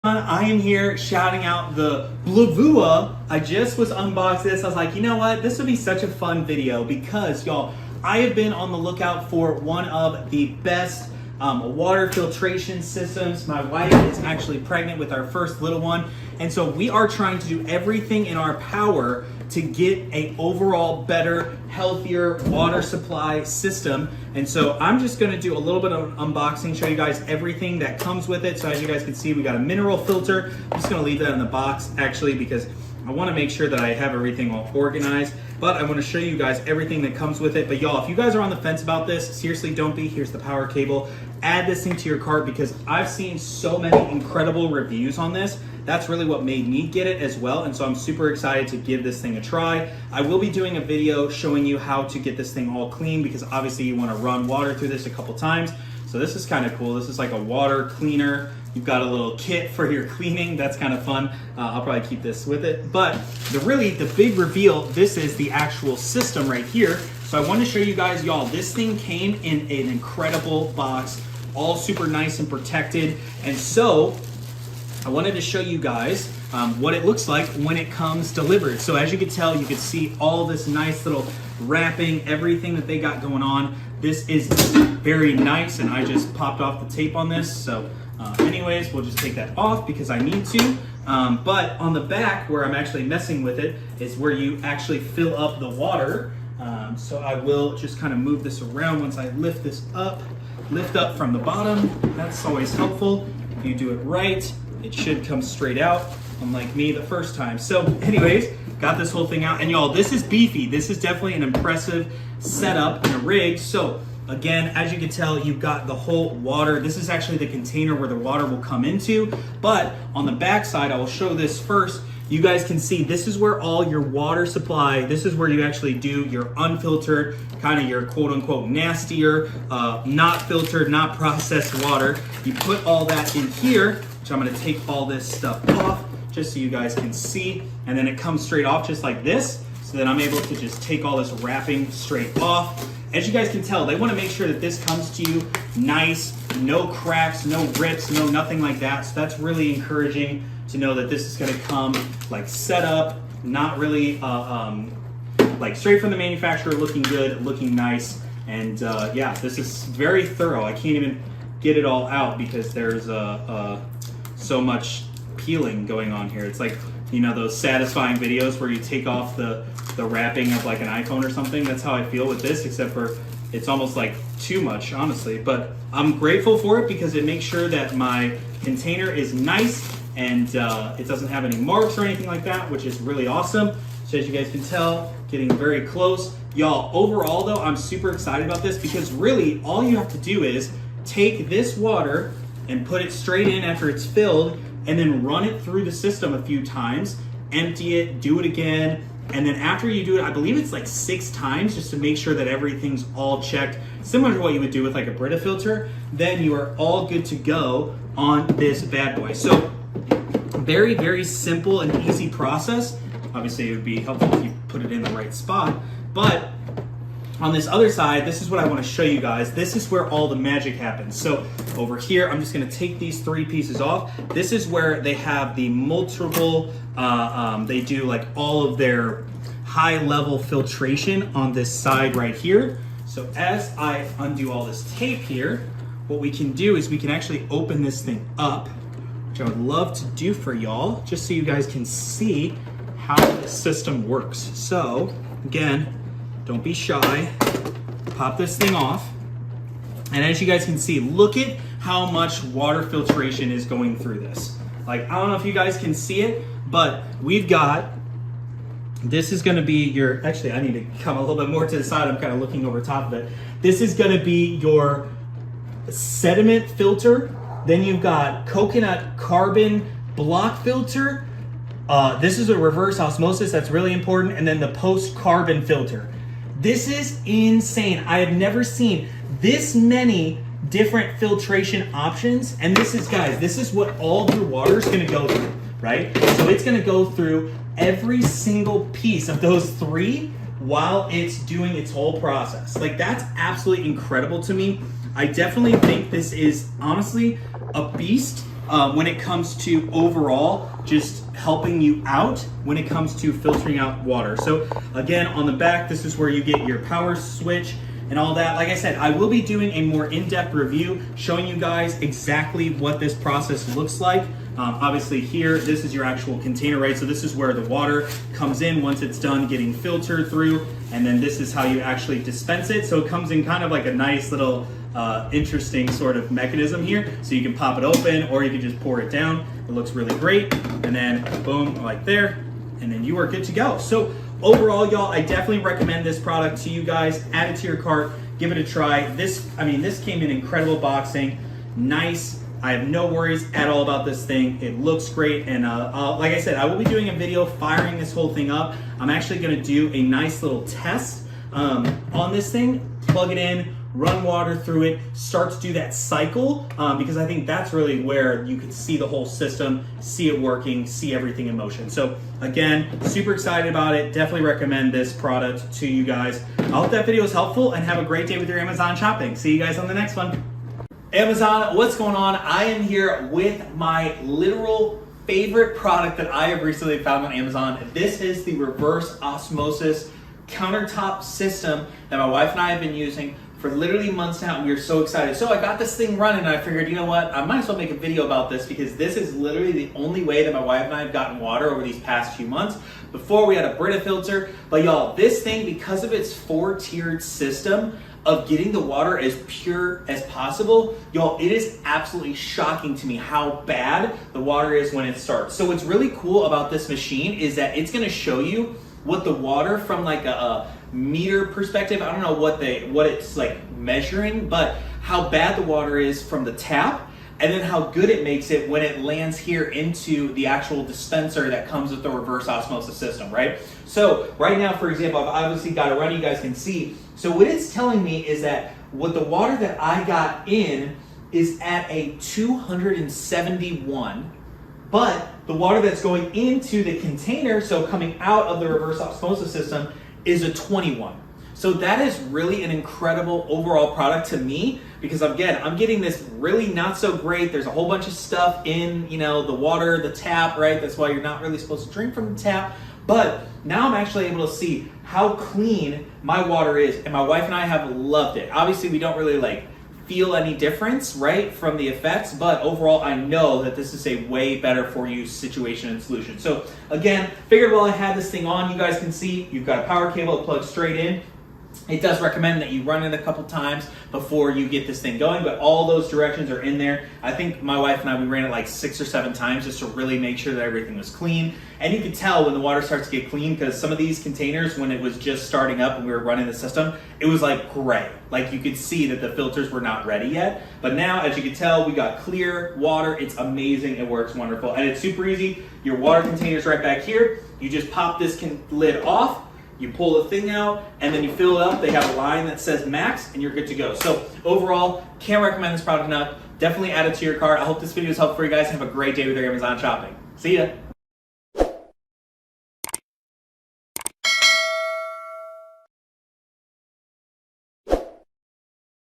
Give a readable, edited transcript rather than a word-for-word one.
I am here shouting out the Bluevua. I just was unboxed this. I was like, you know what? This would be such a fun video because, y'all, I have been on the lookout for one of the best water filtration systems. My wife is actually pregnant with our first little one. And so we are trying to do everything in our power to get a overall better, healthier water supply system. And so I'm just gonna do a little bit of unboxing, show you guys everything that comes with it. So as you guys can see, we got a mineral filter. I'm just gonna leave that in the box actually because I wanna make sure that I have everything all organized, but I wanna show you guys everything that comes with it. But y'all, if you guys are on the fence about this, seriously don't be. Here's the power cable. Add this thing to your cart because I've seen so many incredible reviews on this. That's really what made me get it as well. And so I'm super excited to give this thing a try. I will be doing a video showing you how to get this thing all clean because obviously you wanna run water through this a couple times. So this is kind of cool. This is like a water cleaner. You've got a little kit for your cleaning. That's kind of fun. I'll probably keep this with it. But the big reveal, this is the actual system right here. So I want to show you guys, y'all, this thing came in an incredible box, all super nice and protected. And so I wanted to show you guys what it looks like when it comes delivered. So as you can tell, you can see all this nice little wrapping, everything that they got going on. This is very nice, and I just popped off the tape on this. So anyways, we'll just take that off because I need to. But on the back, where I'm actually messing with it, is where you actually fill up the water. So I will just kind of move this around once I lift this up. Lift up from the bottom. That's always helpful. If you do it right, it should come straight out, unlike me the first time. So anyways, got this whole thing out. And y'all, this is beefy. This is definitely an impressive setup and a rig. So again, as you can tell, you've got the whole water. This is actually the container where the water will come into. But on the back side, I will show this first. You guys can see this is where all your water supply, this is where you actually do your unfiltered, kind of your quote unquote nastier, not filtered, not processed water. You put all that in here, which I'm gonna take all this stuff off just so you guys can see. And then it comes straight off just like this. So then I'm able to just take all this wrapping straight off. As you guys can tell, they wanna make sure that this comes to you nice, no cracks, no rips, no nothing like that. So that's really encouraging to know that this is gonna come like set up, not really like straight from the manufacturer, looking good, looking nice. And yeah, this is very thorough. I can't even get it all out because there's so much peeling going on here. It's like, you know, those satisfying videos where you take off the wrapping of like an iPhone or something. That's how I feel with this, except for it's almost like too much, honestly. But I'm grateful for it because it makes sure that my container is nice and it doesn't have any marks or anything like that, which is really awesome. So as you guys can tell, getting very close. Y'all, overall though, I'm super excited about this because really all you have to do is take this water and put it straight in after it's filled and then run it through the system a few times, empty it, do it again. And then after you do it, I believe it's like 6 times just to make sure that everything's all checked, similar to what you would do with like a Brita filter, then you are all good to go on this bad boy. So very, very simple and easy process. Obviously it would be helpful if you put it in the right spot, but on this other side, this is what I want to show you guys. This is where all the magic happens. So over here, I'm just going to take these 3 pieces off. This is where they have the multiple, they do like all of their high level filtration on this side right here. So as I undo all this tape here, what we can do is we can actually open this thing up, which I would love to do for y'all, just so you guys can see how the system works. So again, don't be shy, pop this thing off. And as you guys can see, look at how much water filtration is going through this. Like, I don't know if you guys can see it, but we've got, this is gonna be your, actually I need to come a little bit more to the side, I'm kind of looking over top of it. This is gonna be your sediment filter. Then you've got coconut carbon block filter. This is a reverse osmosis, that's really important. And then the post carbon filter. This is insane. I have never seen this many different filtration options. And this is, guys, this is what all your water is gonna go through, right? So it's gonna go through every single piece of those 3 while it's doing its whole process. Like, that's absolutely incredible to me. I definitely think this is honestly a beast when it comes to overall just helping you out when it comes to filtering out water. So again, on the back, this is where you get your power switch and all that. Like I said, I will be doing a more in-depth review showing you guys exactly what this process looks like. Obviously here, this is your actual container, right? So this is where the water comes in once it's done getting filtered through, and then this is how you actually dispense it. So it comes in kind of like a nice little interesting sort of mechanism here. So you can pop it open or you can just pour it down. It looks really great. And then boom, like there, and then you are good to go. So overall, y'all, I definitely recommend this product to you guys. Add it to your cart, give it a try. This came in incredible boxing, nice. I have no worries at all about this thing. It looks great, and like I said, I will be doing a video firing this whole thing up. I'm actually gonna do a nice little test on this thing, plug it in, run water through it, start to do that cycle, because I think that's really where you can see the whole system, see it working, see everything in motion. So again, super excited about it. Definitely recommend this product to you guys. I hope that video was helpful, and have a great day with your Amazon shopping. See you guys on the next one. Amazon, what's going on? I am here with my literal favorite product that I have recently found on Amazon. This is the reverse osmosis countertop system that my wife and I have been using for literally months now, and we are so excited. So I got this thing running, and I figured, you know what, I might as well make a video about this, because this is literally the only way that my wife and I have gotten water over these past few months. Before, we had a Brita filter, but y'all, this thing, because of its 4-tiered system of getting the water as pure as possible, y'all, it is absolutely shocking to me how bad the water is when it starts. So what's really cool about this machine is that it's gonna show you what the water from like a meter perspective, I don't know what it's like measuring, but how bad the water is from the tap, and then how good it makes it when it lands here into the actual dispenser that comes with the reverse osmosis system, right? So right now, for example, I've obviously got it running, you guys can see. So what it's telling me is that what the water that I got in is at a 271, but the water that's going into the container, so coming out of the reverse osmosis system, is a 21. So that is really an incredible overall product to me, because again, I'm getting this really not so great. There's a whole bunch of stuff in, the water, the tap, right? That's why you're not really supposed to drink from the tap. But now I'm actually able to see how clean my water is, and my wife and I have loved it. Obviously, we don't really feel any difference, right, from the effects, but overall, I know that this is a way better for you situation and solution. So again, figured while I had this thing on, you guys can see you've got a power cable that plugs straight in. It does recommend that you run it a couple times before you get this thing going, but all those directions are in there. I think my wife and I, we ran it like 6 or 7 times just to really make sure that everything was clean. And you could tell when the water starts to get clean, because some of these containers, when it was just starting up and we were running the system, it was like gray. Like you could see that the filters were not ready yet. But now, as you can tell, we got clear water. It's amazing. It works wonderful. And it's super easy. Your water container's right back here. You just pop this lid off. You pull the thing out, and then you fill it up. They have a line that says max, and you're good to go. So overall, can't recommend this product enough. Definitely add it to your cart. I hope this video was helpful for you guys. Have a great day with your Amazon shopping. See ya.